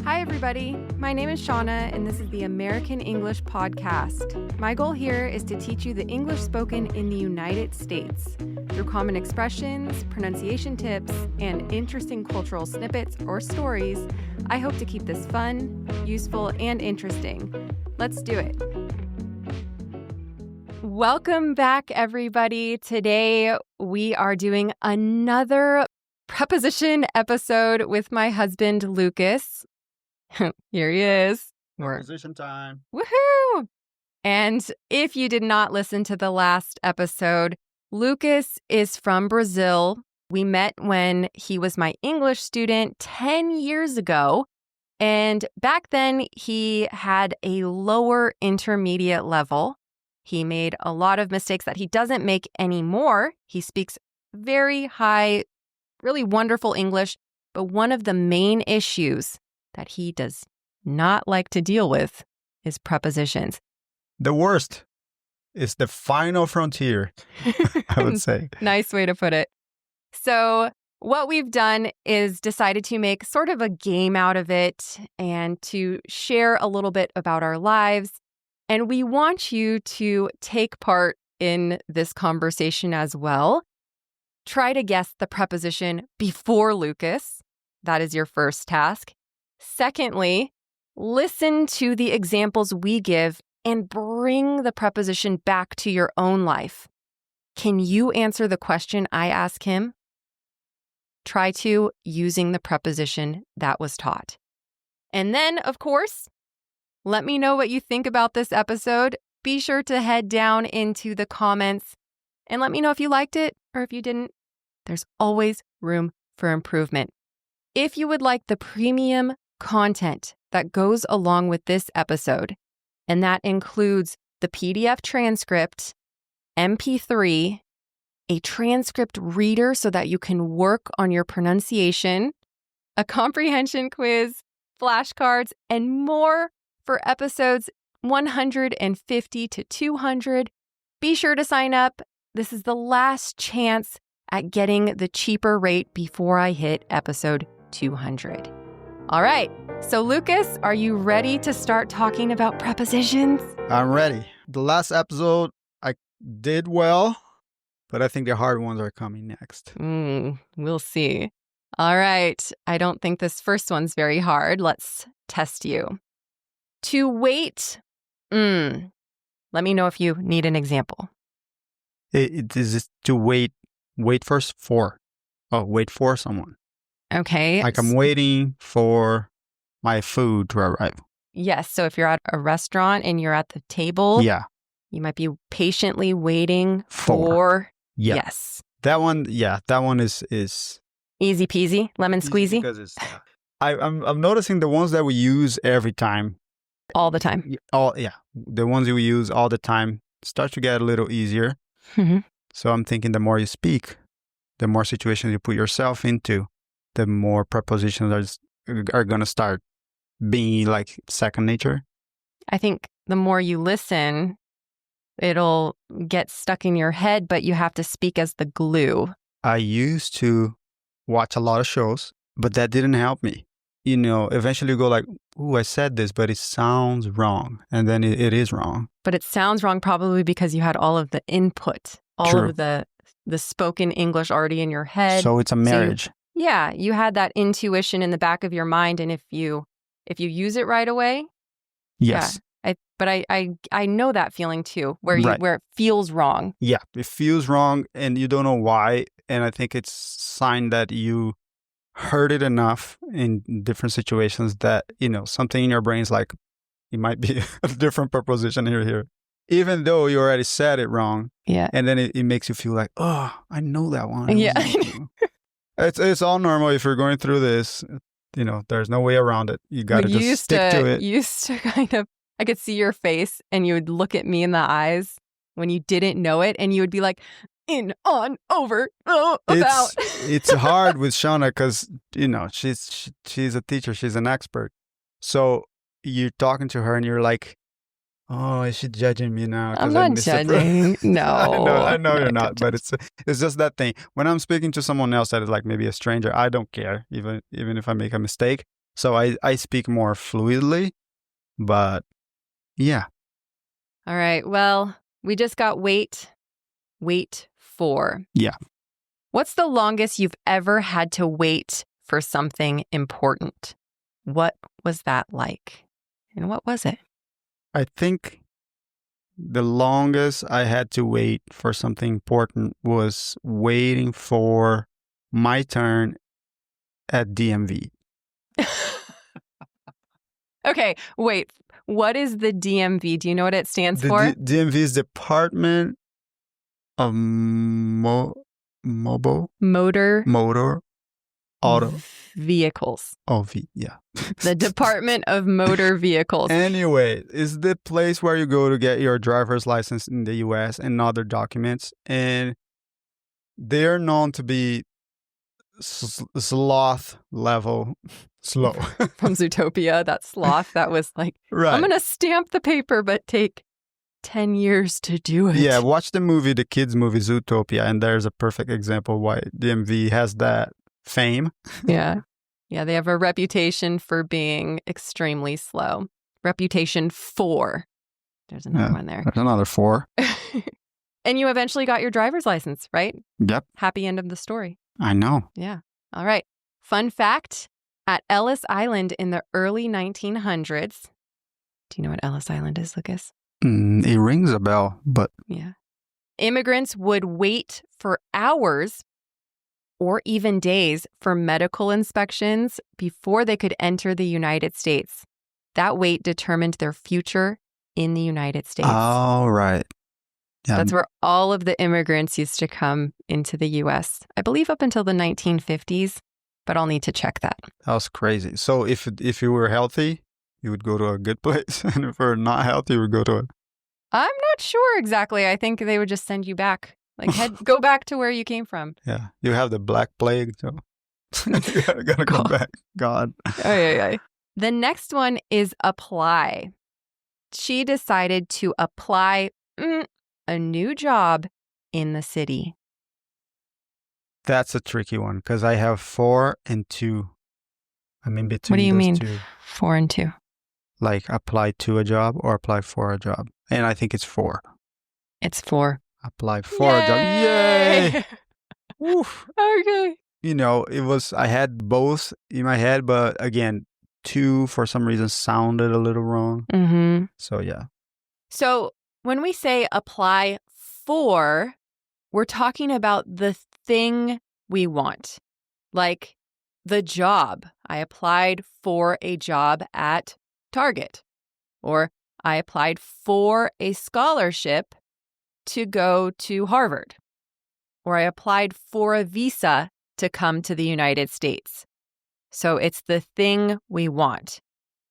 Hi, everybody. My name is Shauna, and this is the American English Podcast. My goal here is to teach you the English spoken in the United States through common expressions, pronunciation tips, and interesting cultural snippets or stories. I hope to keep this fun, useful, and interesting. Let's do it. Welcome back, everybody. Today, we are doing another preposition episode with my husband, Lucas. Here he is. Preposition time. Woohoo! And if you did not listen to the last episode, Lucas is from Brazil. We met when he was my English student 10 years ago. And back then, he had a lower intermediate level. He made a lot of mistakes that he doesn't make anymore. He speaks very high, really wonderful English. But one of the main issues that he does not like to deal with is prepositions. The worst is the final frontier, I would say. Nice way to put it. So what we've done is decided to make sort of a game out of it and to share a little bit about our lives. And we want you to take part in this conversation as well. Try to guess the preposition before Lucas. That is your first task. Secondly, listen to the examples we give and bring the preposition back to your own life. Can you answer the question I ask him? Try to using the preposition that was taught. And then, of course, let me know what you think about this episode. Be sure to head down into the comments and let me know if you liked it or if you didn't. There's always room for improvement. If you would like the premium content that goes along with this episode, and that includes the PDF transcript, MP3, a transcript reader so that you can work on your pronunciation, a comprehension quiz, flashcards, and more for episodes 150 to 200. Be sure to sign up. This is the last chance at getting the cheaper rate before I hit episode 200. All right. So, Lucas, are you ready to start talking about prepositions? I'm ready. The last episode, I did well, but I think the hard ones are coming next. We'll see. All right. I don't think this first one's very hard. Let's test you. To wait. Let me know if you need an example. It is to wait first for. Wait for someone. Okay. Like I'm waiting for my food to arrive. Yes. So if you're at a restaurant and you're at the table, you might be patiently waiting for. Yes. That one is easy peasy, lemon squeezy. Because it's, I'm noticing the ones that we use every time. All the time. The ones that we use all the time start to get a little easier. Mm-hmm. So I'm thinking the more you speak, the more situations you put yourself into, the more prepositions are going to start being like second nature. I think the more you listen, it'll get stuck in your head, but you have to speak as the glue. I used to watch a lot of shows, but that didn't help me. You know, eventually you go like, ooh, I said this, but it sounds wrong. And then it is wrong. But it sounds wrong probably because you had all of the input, all of the spoken English already in your head. So it's a marriage. You had that intuition in the back of your mind. And if you use it right away. Yes. Yeah, I know that feeling too, where it feels wrong. Yeah, it feels wrong and you don't know why. And I think it's a sign that you heard it enough in different situations that, you know, something in your brain's like, it might be a different preposition here. Even though you already said it wrong. Yeah. And then it makes you feel like, oh, I know that one. Yeah. It's all normal if you're going through this. You know, there's no way around it. You got to just stick to it. You used to kind of, I could see your face and you would look at me in the eyes when you didn't know it and you would be like, in, on, over, about. It's hard with Shauna because, you know, she's a teacher. She's an expert. So you're talking to her and you're like, Oh, is she judging me now I'm because I not missed it? judging. I No, know I'm you're not gonna not, but judge. it's just that thing. When I'm speaking to someone else that is like maybe a stranger, I don't care, even if I make a mistake. So I speak more fluidly, but yeah. All right. Well, we just got wait for. Yeah. What's the longest you've ever had to wait for something important? What was that like? And what was it? I think the longest I had to wait for something important was waiting for my turn at DMV. Okay, wait. What is the DMV? Do you know what it stands The for? DMV is Department of Mobile Motor Motor Auto. Vehicles. Yeah. The Department of Motor Vehicles. Anyway, it's the place where you go to get your driver's license in the US and other documents. And they're known to be sloth level slow. From Zootopia, that sloth that was like, Right. I'm going to stamp the paper, but take 10 years to do it. Yeah, watch the movie, the kids' movie Zootopia, and there's a perfect example why DMV has that fame. Yeah. Yeah, they have a reputation for being extremely slow. Reputation 4. There's another one there. There's another 4. And you eventually got your driver's license, right? Yep. Happy end of the story. I know. Yeah. All right. Fun fact, at Ellis Island in the early 1900s. Do you know what Ellis Island is, Lucas? It rings a bell, but Yeah. Immigrants would wait for hours or even days for medical inspections before they could enter the United States. That wait determined their future in the United States. all right. Yeah. That's where all of the immigrants used to come into the U.S., I believe up until the 1950s, but I'll need to check that. That was crazy. So if you were healthy, you would go to a good place, and if you're not healthy, you would go to a... I'm not sure exactly. I think they would just send you back. Like, go back to where you came from. Yeah, you have the Black Plague, so you gotta go back. God. Ay. The next one is apply. She decided to apply a new job in the city. That's a tricky one because I have 4 and 2. I'm in between. What do you those mean, two. 4 and 2? Like apply to a job or apply for a job, and I think it's 4. It's 4. Apply for a job. Yay! Oof. Okay. You know, I had both in my head, but again, 2 for some reason sounded a little wrong. Mm-hmm. So yeah. So when we say apply for, we're talking about the thing we want. Like the job. I applied for a job at Target. Or I applied for a scholarship to go to Harvard. Or I applied for a visa to come to the United States. So it's the thing we want.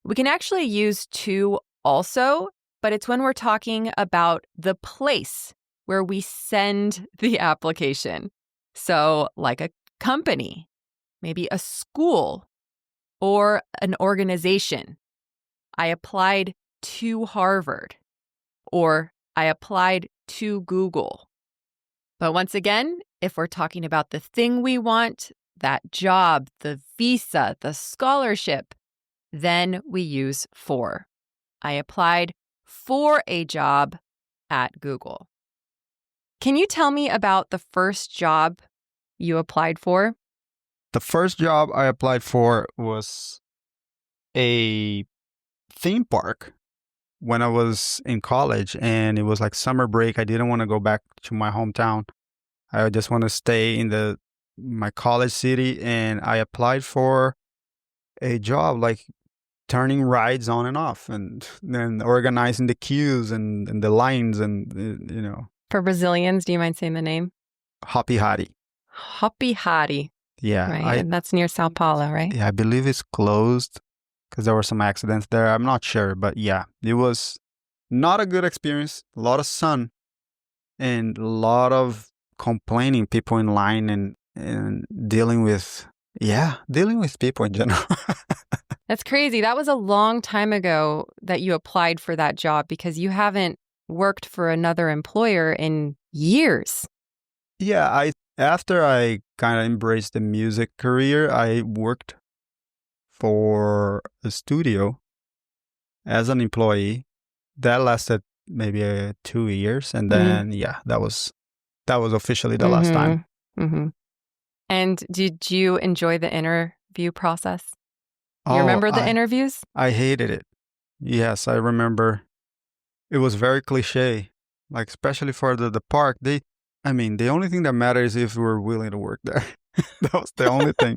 We can actually use to also, but it's when we're talking about the place where we send the application. So like a company, maybe a school, or an organization. I applied to Harvard, or I applied to Google. But once again, if we're talking about the thing we want, that job, the visa, the scholarship, then we use for. I applied for a job at Google. Can you tell me about the first job you applied for? The first job I applied for was a theme park when I was in college, and it was like summer break. I didn't want to go back to my hometown. I just want to stay in my college city, and I applied for a job like turning rides on and off, and then organizing the queues and the lines, and For Brazilians, do you mind saying the name? Hoppy Hari. Hoppy Hari. Yeah, Right, and that's near Sao Paulo, right? Yeah, I believe it's closed because there were some accidents there. I'm not sure, but yeah, it was not a good experience. A lot of sun and a lot of complaining people in line and dealing with people in general. That's crazy. That was a long time ago that you applied for that job because you haven't worked for another employer in years. Yeah, after I kind of embraced the music career, I worked for a studio as an employee. That lasted maybe 2 years, and then that was officially the last time. Mm-hmm. And did you enjoy the interview process? You Oh, remember the interviews? I hated it. Yes, I remember. It was very cliche, like especially for the park. The only thing that matters is if we're willing to work there. That was the only thing.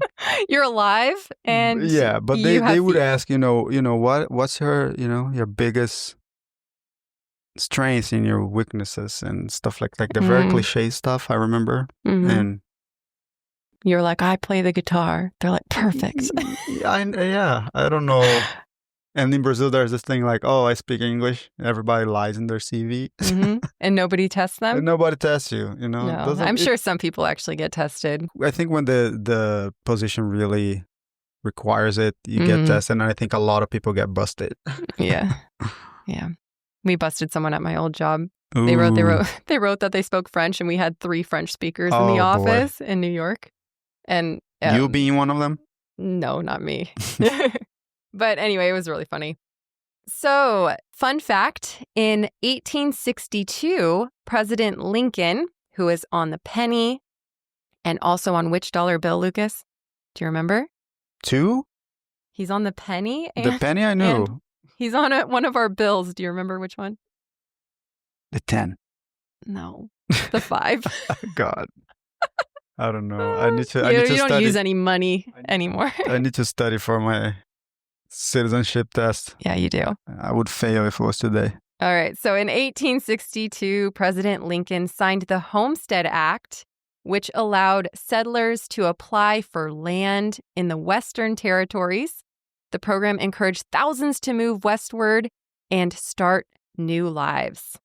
You're alive, and yeah, but they would ask, what's your biggest strengths and your weaknesses and stuff like the very cliche stuff. I remember, and you're like, I play the guitar. They're like, perfect. I don't know. And in Brazil, there's this thing like, oh, I speak English. Everybody lies in their CV. And nobody tests them? And nobody tests you, No, I'm sure some people actually get tested. I think when the position really requires it, you get tested. And I think a lot of people get busted. Yeah. We busted someone at my old job. Ooh. They wrote that they spoke French, and we had 3 French speakers in the office in New York. And you being one of them? No, not me. But anyway, it was really funny. So, fun fact, in 1862, President Lincoln, who is on the penny and also on which dollar bill, Lucas? Do you remember? 2? He's on the penny. The penny I knew. He's on one of our bills. Do you remember which one? The 10. No, the 5. God. I don't know. I need to you don't study. use any money anymore. I need to study for my citizenship test. Yeah, you do. I would fail if it was today. All right. So in 1862, President Lincoln signed the Homestead Act, which allowed settlers to apply for land in the Western territories. The program encouraged thousands to move westward and start new lives.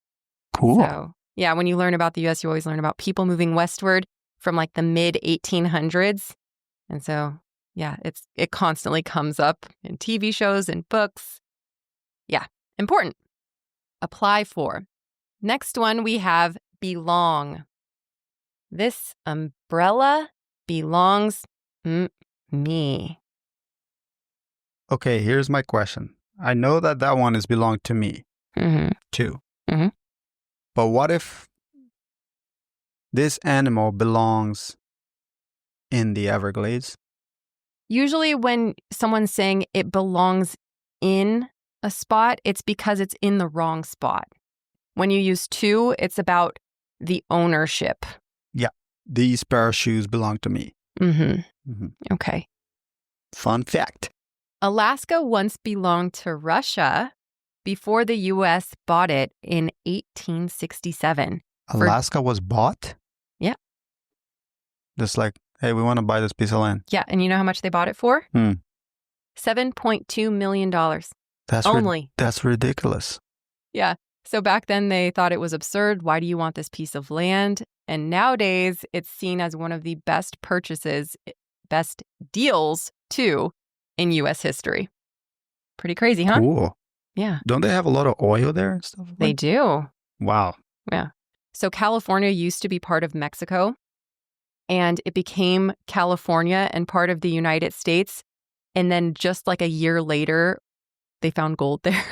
Cool. So, yeah, when you learn about the U.S., you always learn about people moving westward from like the mid-1800s. And so, yeah, it constantly comes up in TV shows and books. Yeah, important. Apply for. Next one, we have belong. This umbrella belongs me. Okay, here's my question. I know that one is belong to me, too. But what if this animal belongs in the Everglades? Usually when someone's saying it belongs in a spot, it's because it's in the wrong spot. When you use to, it's about the ownership. Yeah. These pair of shoes belong to me. Okay. Fun fact. Alaska once belonged to Russia before the U.S. bought it in 1867. Alaska was bought? Yeah. Just like, hey, we want to buy this piece of land. Yeah, and you know how much they bought it for? $7.2 million. That's ridiculous. Yeah. So back then they thought it was absurd. Why do you want this piece of land? And nowadays it's seen as one of the best purchases, best deals too, in U.S. history. Pretty crazy, huh? Cool. Yeah. Don't they have a lot of oil there and stuff? They do. Wow. Yeah. So California used to be part of Mexico, and it became California and part of the United States. And then just like a year later, they found gold there.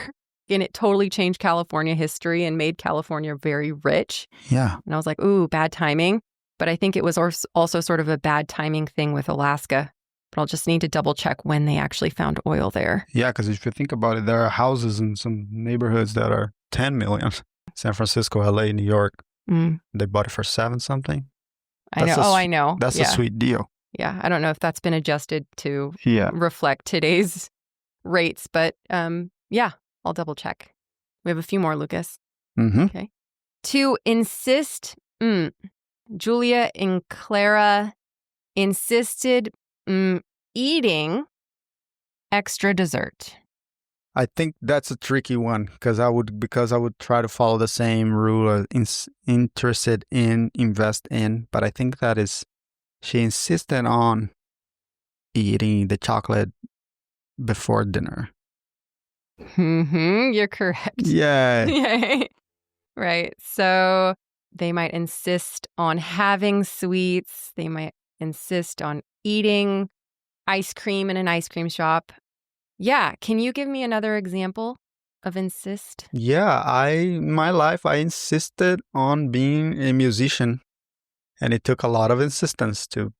And it totally changed California history and made California very rich. Yeah. And I was like, ooh, bad timing. But I think it was also sort of a bad timing thing with Alaska. But I'll just need to double check when they actually found oil there. Yeah, because if you think about it, there are houses in some neighborhoods that are 10 million. San Francisco, LA, New York. They bought it for 7 something. I know. I know. That's a sweet deal. Yeah. I don't know if that's been adjusted to reflect today's rates. But yeah, I'll double check. We have a few more, Lucas. Okay. To insist, Julia and Clara insisted eating extra dessert. I think that's a tricky one because I would try to follow the same rule, interested in, invest in. But I think she insisted on eating the chocolate before dinner. You're correct. Yeah. Yay. Right. So they might insist on having sweets. They might insist on eating ice cream in an ice cream shop. Yeah. Can you give me another example of insist? Yeah, in my life, I insisted on being a musician, and it took a lot of insistence to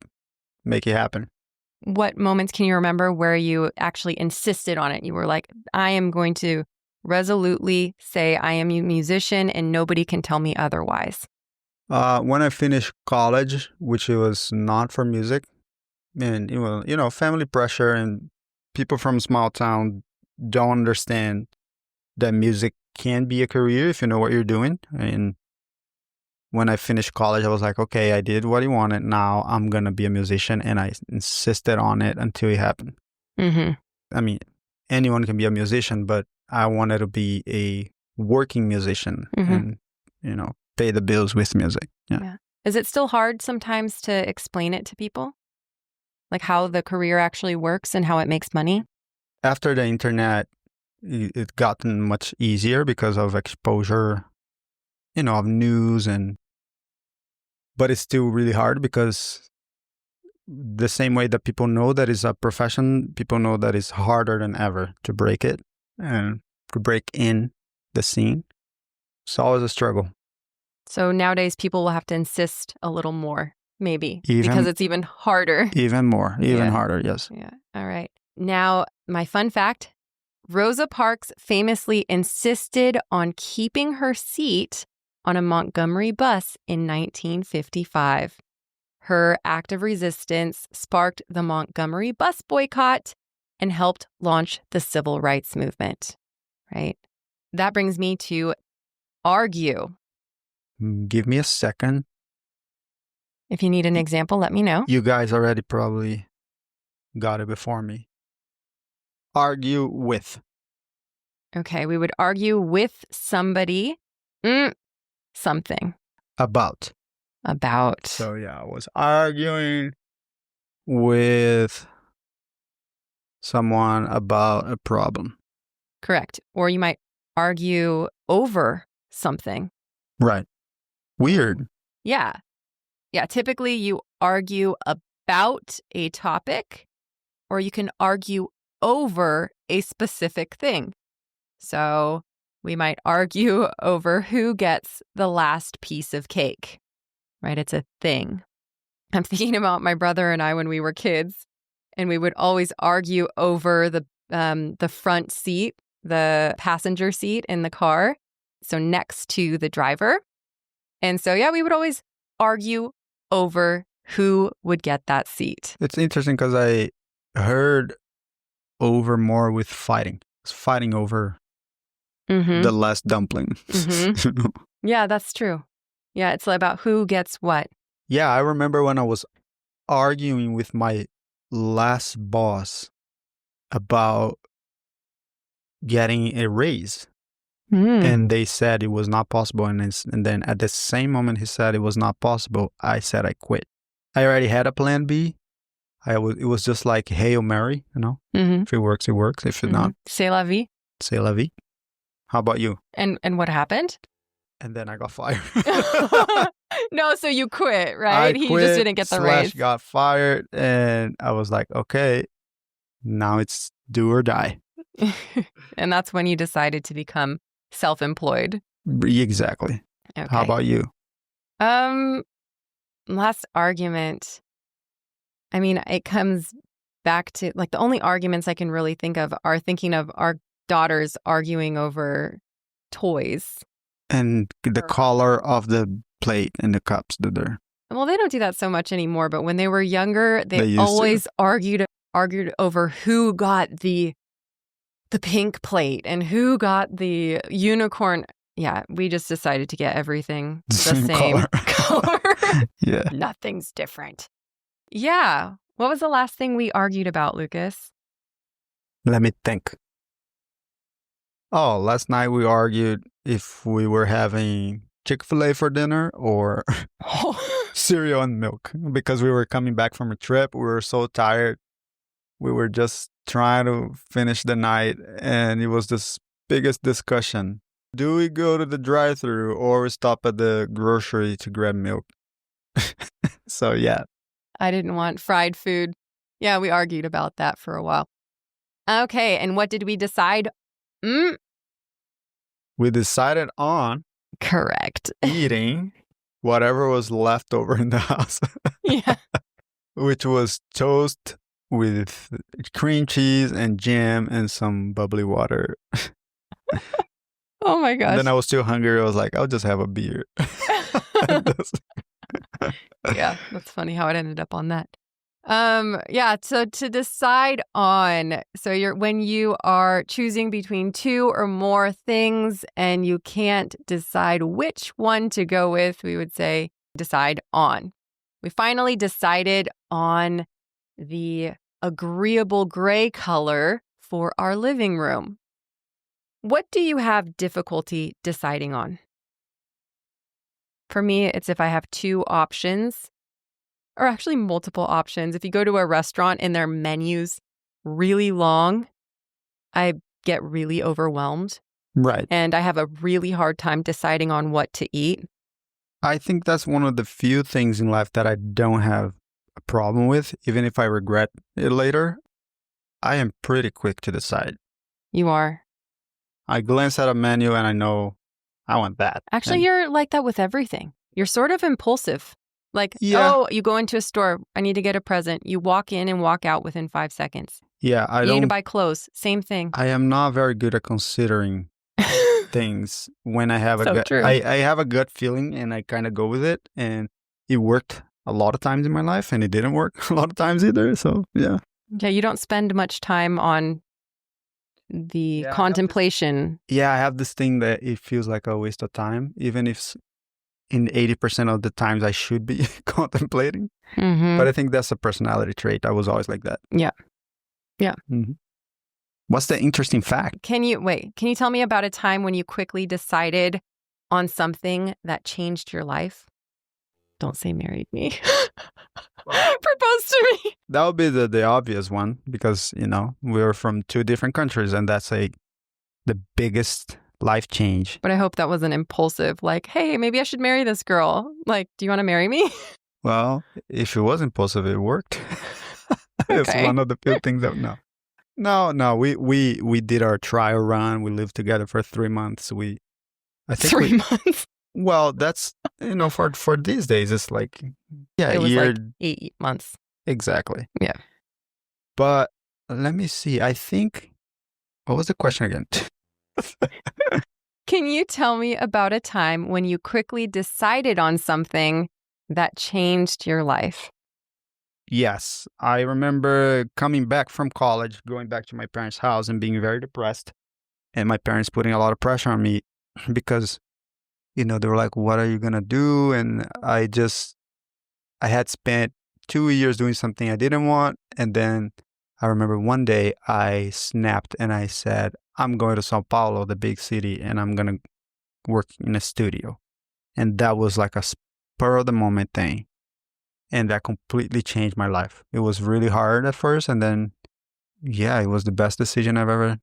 make it happen. What moments can you remember where you actually insisted on it? You were like, I am going to resolutely say I am a musician and nobody can tell me otherwise. When I finished college, which it was not for music, and family pressure and people from small town don't understand that music can be a career if you know what you're doing. And when I finished college, I was like, okay, I did what I wanted. Now I'm going to be a musician. And I insisted on it until it happened. Mm-hmm. I mean, anyone can be a musician, but I wanted to be a working musician and, pay the bills with music. Yeah. Is it still hard sometimes to explain it to people? Like how the career actually works and how it makes money? After the internet, it gotten much easier because of exposure, of news but it's still really hard because the same way that people know that is a profession, people know that it's harder than ever to break it and to break in the scene. It's always a struggle. So nowadays people will have to insist a little more, maybe, because it's even harder. Even harder, yes. Yeah. All right. Now, my fun fact, Rosa Parks famously insisted on keeping her seat on a Montgomery bus in 1955. Her act of resistance sparked the Montgomery bus boycott and helped launch the civil rights movement, right? That brings me to argue. Give me a second. If you need an example, let me know. You guys already probably got it before me. Argue with. Okay, we would argue with somebody. Something. About. So yeah, I was arguing with someone about a problem. Correct. Or you might argue over something. Right. Weird. Yeah. Yeah. Typically you argue about a topic or you can argue over a specific thing. So we might argue over who gets the last piece of cake, right? It's a thing. I'm thinking about my brother and I when we were kids, and we would always argue over the front seat, the passenger seat in the car, so next to the driver. And so, yeah, we would always argue over who would get that seat. It's interesting because I heard over more with fighting. It's fighting over the last dumpling. Yeah, that's true. Yeah, it's about who gets what. Yeah, I remember when I was arguing with my last boss about getting a raise. And they said it was not possible. And then at the same moment he said it was not possible, I said I quit. I already had a plan B. It was just like Hail Mary, If it works, it works. If it not, c'est la vie. C'est la vie. How about you? And what happened? And then I got fired. No, so you quit, right? He just didn't get the raise. Got fired, and I was like, okay, now it's do or die. And that's when you decided to become self-employed. Exactly. Okay. How about you? Last argument. I mean, it comes back to like the only arguments I can really think of are thinking of our daughters arguing over toys. And the color of the plate and the cups that they're... Well, they don't do that so much anymore, but when they were younger, they always argued over who got the pink plate and who got the unicorn. Yeah, we just decided to get everything the same color. Yeah. Nothing's different. Yeah. What was the last thing we argued about, Lucas? Let me think. Oh, last night we argued if we were having Chick-fil-A for dinner or cereal and milk because we were coming back from a trip. We were so tired. We were just trying to finish the night, and it was this biggest discussion. Do we go to the drive-thru or we stop at the grocery to grab milk? So, yeah. I didn't want fried food. Yeah, we argued about that for a while. Okay, and what did we decide? We decided on Correct. eating whatever was left over in the house. Yeah. Which was toast with cream cheese and jam and some bubbly water. Oh my gosh. Then I was still hungry. I was like, I'll just have a beer. Yeah, that's funny how it ended up on that. Yeah, so to decide on, so when you are choosing between two or more things and you can't decide which one to go with, we would say decide on. We finally decided on the agreeable gray color for our living room. What do you have difficulty deciding on? For me, it's if I have two options, or actually multiple options. If you go to a restaurant and their menu's really long, I get really overwhelmed. Right. And I have a really hard time deciding on what to eat. I think that's one of the few things in life that I don't have a problem with, even if I regret it later. I am pretty quick to decide. You are. I glance at a menu and I know I want that. Actually, And you're like that with everything. You're sort of impulsive. Like, Yeah. oh, you go into a store, I need to get a present. You walk in and walk out within 5 seconds. yeah, I You need to don't. buy clothes. Same thing. I am not very good at considering things when I have a So gut. true. I have a gut feeling and I kind of go with it, and it worked a lot of times in my life, and it didn't work a lot of times either. So yeah. Yeah, you don't spend much time on the Yeah, I have contemplation. Yeah, I have this thing that it feels like a waste of time, even if in 80% of the times I should be contemplating. Mm-hmm. But I think that's a personality trait. I was always like that. Yeah. Yeah. Mhm. What's the interesting fact? Can you tell me about a time when you quickly decided on something that changed your life? Don't say married me. Propose to me. That would be the obvious one because, we're from two different countries, and that's the biggest life change. But I hope that wasn't impulsive. Like, hey, maybe I should marry this girl. Like, do you want to marry me? Well, if it was impulsive, it worked. It's Okay. one of the few things that No. We did our trial run. We lived together for 3 months. I think 3 months. Well, that's for these days, it's like It was year like 8 months. exactly. Yeah. But let me see. I think what was the question again? Can you tell me about a time when you quickly decided on something that changed your life? Yes, I remember coming back from college, going back to my parents' house and being very depressed, and my parents putting a lot of pressure on me because they were like, "What are you gonna do?" And I had spent 2 years doing something I didn't want, and then I remember one day I snapped and I said, "I'm going to Sao Paulo, the big city, and I'm gonna work in a studio." And that was like a spur of the moment thing. And that completely changed my life. It was really hard at first. And then, yeah, it was the best decision I've ever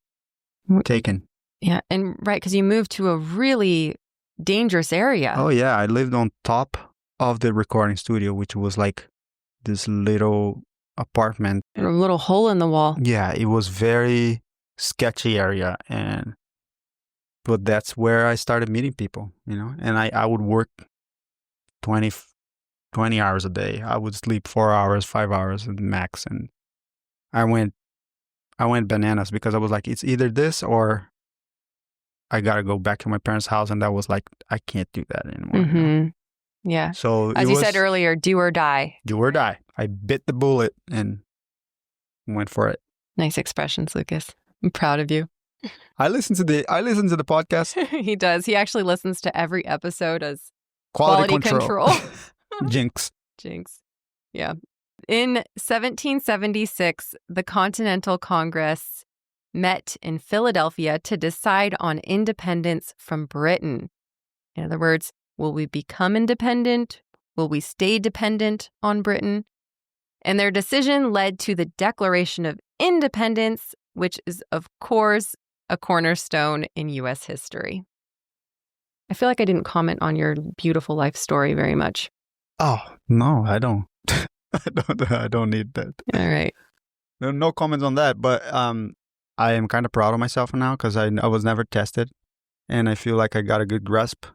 taken. Yeah. And right, because you moved to a really dangerous area. Oh, yeah. I lived on top of the recording studio, which was like this little apartment. A little hole in the wall. Yeah, it was very sketchy area. But that's where I started meeting people, and I would work 20 hours a day. I would sleep 4 hours, 5 hours max. And I went bananas because I was like, it's either this or I got to go back to my parents' house. And that was like, I can't do that anymore. Mm-hmm. Yeah. So as you said earlier, do or die. Do or die. I bit the bullet and went for it. Nice expressions, Lucas. I'm proud of you. I listen to the podcast. He does. He actually listens to every episode as Quality control. Jinx. Yeah. In 1776, the Continental Congress met in Philadelphia to decide on independence from Britain. In other words, will we become independent? Will we stay dependent on Britain? And their decision led to the Declaration of independence, which is, of course, a cornerstone in U.S. history. I feel like I didn't comment on your beautiful life story very much. Oh, no, I don't. I don't need that. All right. No comments on that, but I am kind of proud of myself now because I was never tested, and I feel like I got a good grasp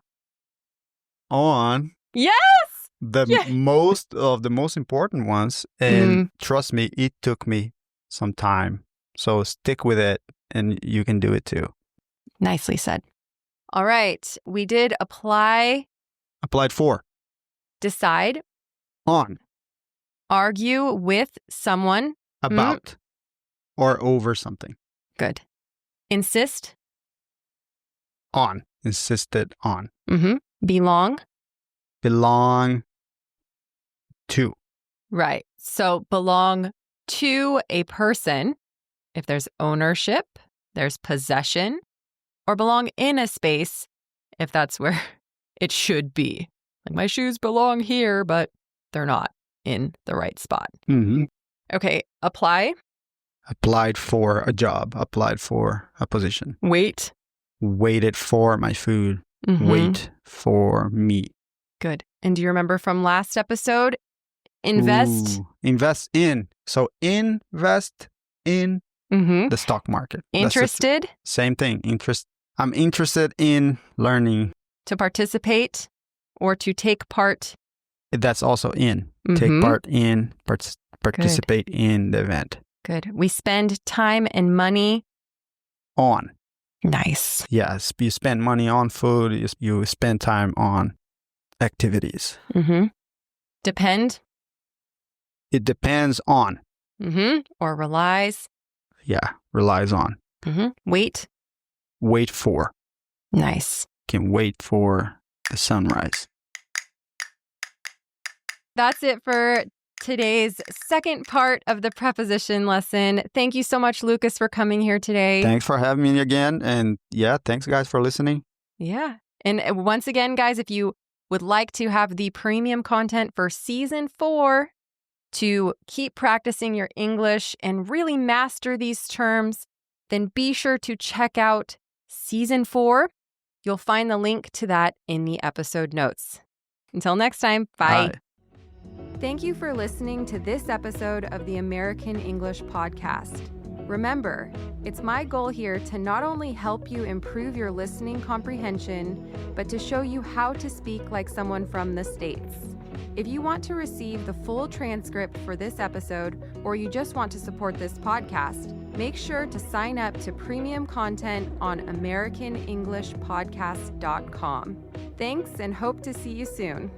on Yes! the Yeah. most important ones. And trust me, it took me some time. So stick with it, and you can do it too. Nicely said. All right. We did apply, Applied for, decide, on, argue with someone. about, or over something. Good. Insist. On, insisted on. Belong. Belong to. Right. So belong to a person if there's ownership, there's possession, or belong in a space if that's where it should be. Like my shoes belong here, but they're not in the right spot. Okay. Apply. Applied for a job. Applied for a position. Wait. Waited for my food. Wait for me. Good. And do you remember from last episode? Invest. Invest in. So invest in the stock market. Interested. Same thing. Interest. I'm interested in learning. To participate or to take part. That's also in. Take part in. Participate in the event. Good. We spend time and money on. Nice. Yes. You spend money on food. You spend time on activities. Depend. It depends on. Or relies. Yeah. Relies on. Wait. Wait for. Nice. Can wait for the sunrise. That's it for today's second part of the preposition lesson. Thank you so much, Lucas, for coming here today. Thanks for having me again. And yeah, thanks guys for listening. Yeah. And once again, guys, if you would like to have the premium content for season 4 to keep practicing your English and really master these terms, then be sure to check out season 4. You'll find the link to that in the episode notes. Until next time, bye. Thank you for listening to this episode of the American English Podcast. Remember, it's my goal here to not only help you improve your listening comprehension, but to show you how to speak like someone from the States. If you want to receive the full transcript for this episode, or you just want to support this podcast, make sure to sign up to premium content on americanenglishpodcast.com. Thanks and hope to see you soon.